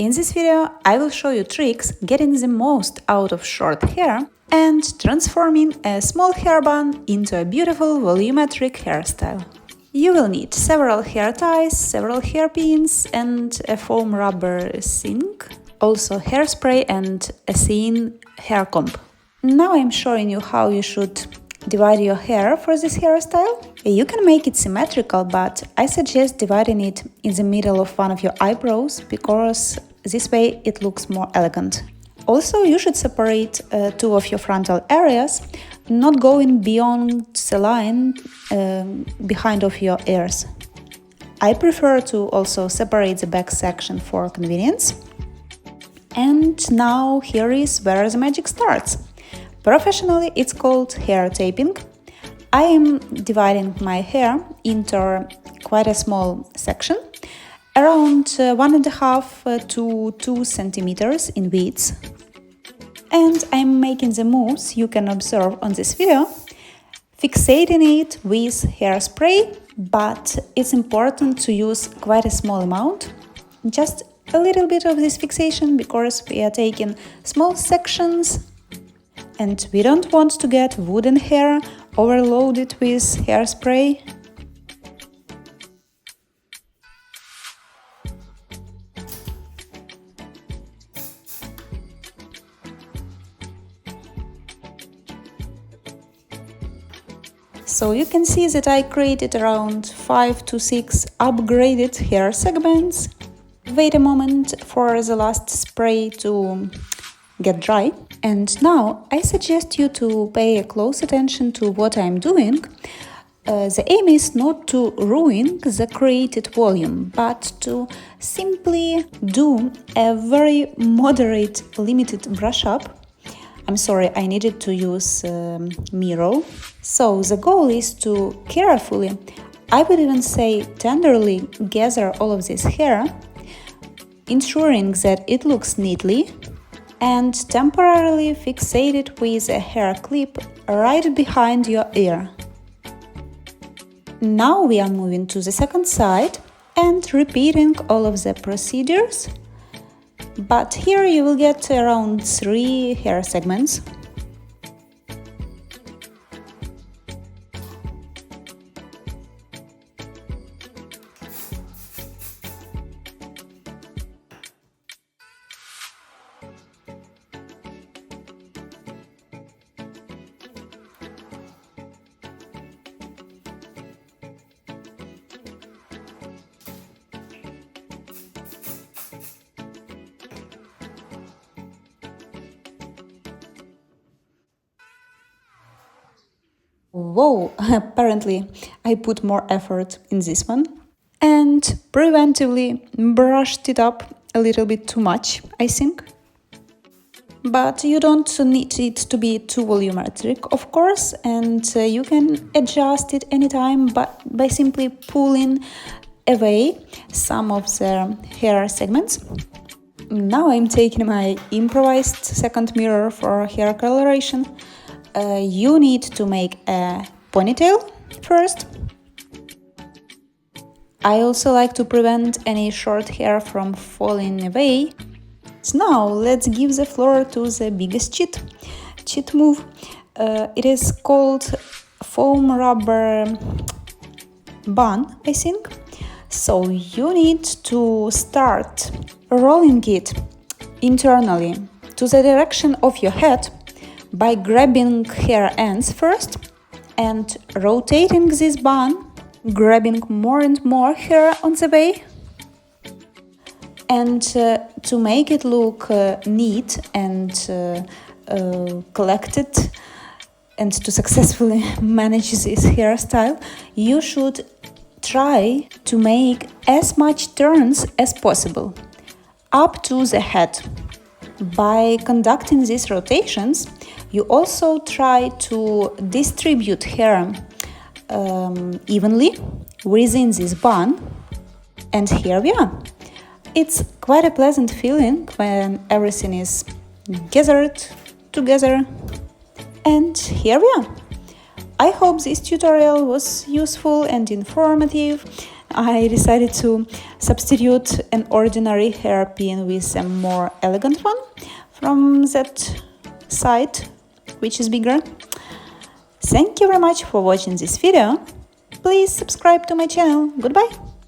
In this video, I will show you tricks getting the most out of short hair and transforming a small hair bun into a beautiful volumetric hairstyle. You will need several hair ties, several hairpins and a foam rubber sink, also hairspray and a thin hair comb. Now I'm showing you how you should divide your hair for this hairstyle. You can make it symmetrical, but I suggest dividing it in the middle of one of your eyebrows because this way it looks more elegant. Also, you should separate two of your frontal areas, not going beyond the line behind of your ears. I prefer to also separate the back section for convenience. And now here is where the magic starts. Professionally, it's called hair taping. I am dividing my hair into quite a small section, around 1.5 to 2 centimeters in width. And I'm making the moves you can observe on this video, fixating it with hairspray, but it's important to use quite a small amount, just a little bit of this fixation because we are taking small sections and we don't want to get wooden hair overloaded with hairspray. So you can see that I created around 5 to 6 upgraded hair segments. Wait a moment for the last spray to get dry. And now I suggest you to pay a close attention to what I'm doing. The aim is not to ruin the created volume, but to simply do a very moderate limited brush up. I'm sorry, I needed to use mirror. So the goal is to carefully, I would even say tenderly, gather all of this hair, ensuring that it looks neatly, and temporarily fixate it with a hair clip right behind your ear. Now we are moving to the second side and repeating all of the procedures, but here you will get around 3 hair segments. Whoa, apparently I put more effort in this one and preventively brushed it up a little bit too much, I think. But you don't need it to be too volumetric, of course, and you can adjust it anytime by simply pulling away some of the hair segments. Now I'm taking my improvised second mirror for hair coloration. You need to make a ponytail first. I also like to prevent any short hair from falling away. So now let's give the floor to the biggest cheat move. It is called foam rubber bun, I think. So you need to start rolling it internally to the direction of your head by grabbing hair ends first and rotating this bun, grabbing more and more hair on the way. And to make it look neat and collected and to successfully manage this hairstyle, you should try to make as much turns as possible up to the head. By conducting these rotations, you also try to distribute hair evenly within this bun. And here we are. It's quite a pleasant feeling when everything is gathered together. And here we are. I hope this tutorial was useful and informative. I decided to substitute an ordinary hairpin with a more elegant one from that side, which is bigger. Thank you very much for watching this video. Please subscribe to my channel. Goodbye!